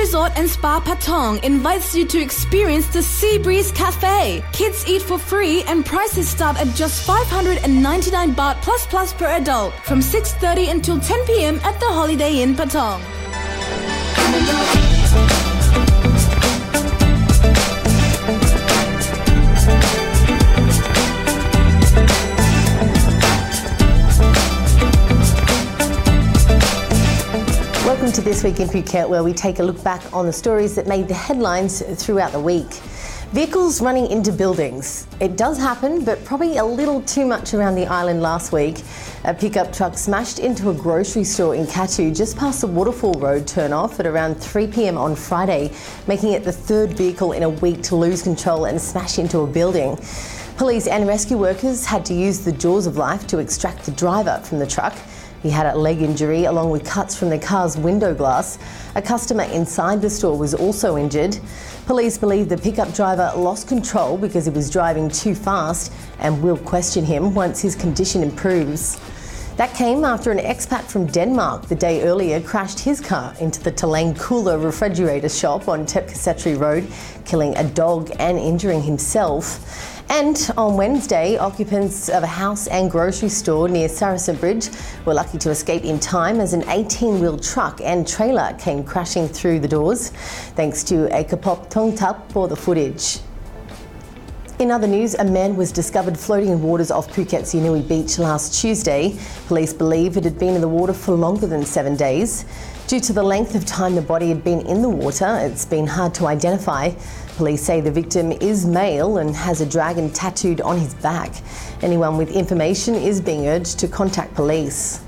Resort and Spa Patong invites you to experience the Sea Breeze Cafe. Kids eat for free and prices start at just 599 baht plus per adult from 6:30 until 10 p.m. at the Holiday Inn Patong. Welcome to This Week in Phuket, where we take a look back on the stories that made the headlines throughout the week. Vehicles running into buildings. It does happen, but probably a little too much around the island last week. A pickup truck smashed into a grocery store in Katu just past the Waterfall Road turn-off at around 3 p.m. on Friday, making it the third vehicle in a week to lose control and smash into a building. Police and rescue workers had to use the jaws of life to extract the driver from the truck. He had a leg injury along with cuts from the car's window glass. A customer inside the store was also injured. Police believe the pickup driver lost control because he was driving too fast and will question him once his condition improves. That came after an expat from Denmark the day earlier crashed his car into the Talang Cooler refrigerator shop on Tepkasetri Road, killing a dog and injuring himself. And on Wednesday, occupants of a house and grocery store near Saracen Bridge were lucky to escape in time as an 18-wheel truck and trailer came crashing through the doors. Thanks to a Kapop Tongtap for the footage. In other news, a man was discovered floating in waters off Phuket's Yanui beach last Tuesday. Police believe it had been in the water for longer than 7 days. Due to the length of time the body had been in the water, it's been hard to identify. Police say the victim is male and has a dragon tattooed on his back. Anyone with information is being urged to contact police.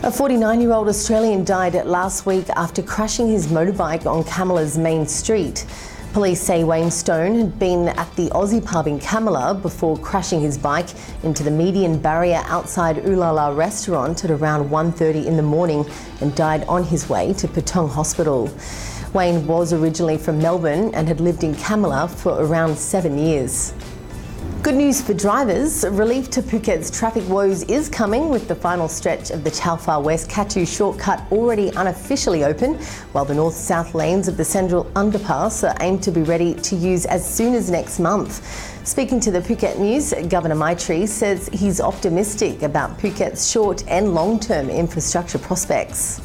A 49-year-old Australian died last week after crashing his motorbike on Kamala's main street. Police say Wayne Stone had been at the Aussie pub in Kamala before crashing his bike into the median barrier outside Ulala restaurant at around 1:30 in the morning and died on his way to Patong Hospital. Wayne was originally from Melbourne and had lived in Kamala for around 7 years. Good news for drivers. Relief to Phuket's traffic woes is coming with the final stretch of the Chao Far West Katu shortcut already unofficially open, while the north-south lanes of the Central Underpass are aimed to be ready to use as soon as next month. Speaking to the Phuket News, Governor Maitri says he's optimistic about Phuket's short and long-term infrastructure prospects.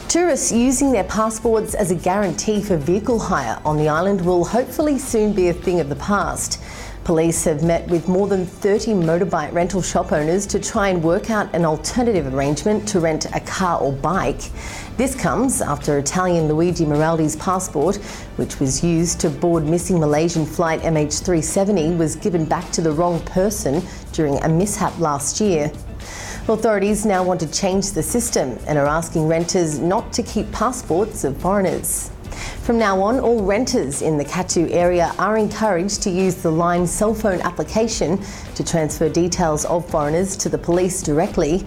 Tourists using their passports as a guarantee for vehicle hire on the island will hopefully soon be a thing of the past. Police have met with more than 30 motorbike rental shop owners to try and work out an alternative arrangement to rent a car or bike. This comes after Italian Luigi Meraldi's passport, which was used to board missing Malaysian flight MH370, was given back to the wrong person during a mishap last year. Authorities now want to change the system and are asking renters not to keep passports of foreigners. From now on, all renters in the Katu area are encouraged to use the Line cell phone application to transfer details of foreigners to the police directly.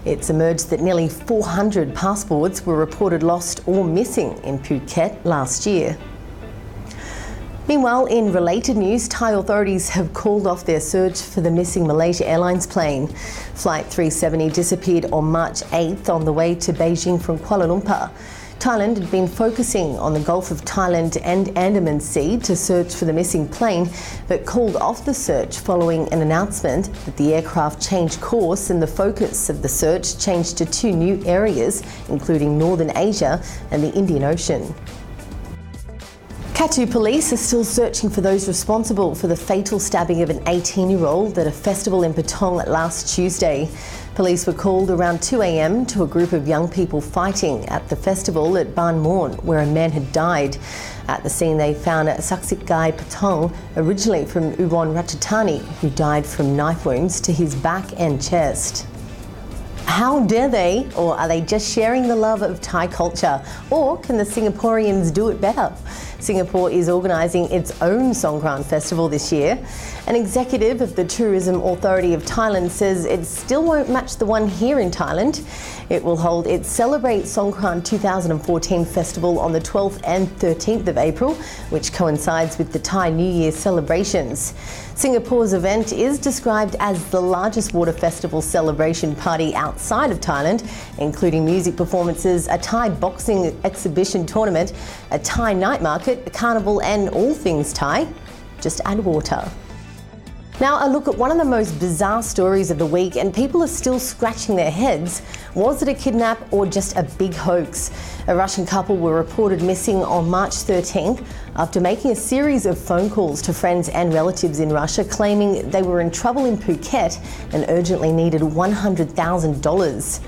It's emerged that nearly 400 passports were reported lost or missing in Phuket last year. Meanwhile, in related news, Thai authorities have called off their search for the missing Malaysia Airlines plane. Flight 370 disappeared on March 8th on the way to Beijing from Kuala Lumpur. Thailand had been focusing on the Gulf of Thailand and Andaman Sea to search for the missing plane, but called off the search following an announcement that the aircraft changed course and the focus of the search changed to two new areas, including Northern Asia and the Indian Ocean. Katu police are still searching for those responsible for the fatal stabbing of an 18-year-old at a festival in Patong last Tuesday. Police were called around 2 a.m. to a group of young people fighting at the festival at Ban Morn, where a man had died. At the scene, they found a Saksit Gai Patong, originally from Ubon Ratchathani, who died from knife wounds to his back and chest. How dare they? Or are they just sharing the love of Thai culture? Or can the Singaporeans do it better? Singapore is organising its own Songkran festival this year. An executive of the Tourism Authority of Thailand says it still won't match the one here in Thailand. It will hold its Celebrate Songkran 2014 festival on the 12th and 13th of April, which coincides with the Thai New Year celebrations. Singapore's event is described as the largest water festival celebration party outside of Thailand, including music performances, a Thai boxing exhibition tournament, a Thai night market, a carnival and all things Thai. Just add water. Now a look at one of the most bizarre stories of the week, and people are still scratching their heads. Was it a kidnap or just a big hoax? A Russian couple were reported missing on March 13th after making a series of phone calls to friends and relatives in Russia, claiming they were in trouble in Phuket and urgently needed $100,000.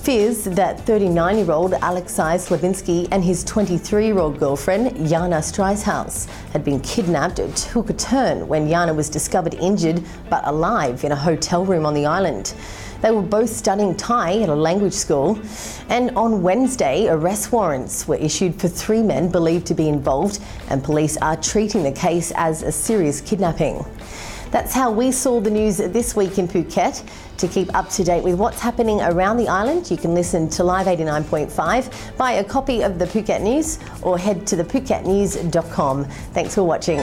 Fears that 39-year-old Alexei Slavinsky and his 23-year-old girlfriend, Yana Streishaus, had been kidnapped took a turn when Yana was discovered injured but alive in a hotel room on the island. They were both studying Thai at a language school, and on Wednesday, arrest warrants were issued for 3 men believed to be involved, and police are treating the case as a serious kidnapping. That's how we saw the news this week in Phuket. To keep up to date with what's happening around the island, you can listen to Live 89.5, buy a copy of the Phuket News, or head to thephuket.news.com. Thanks for watching.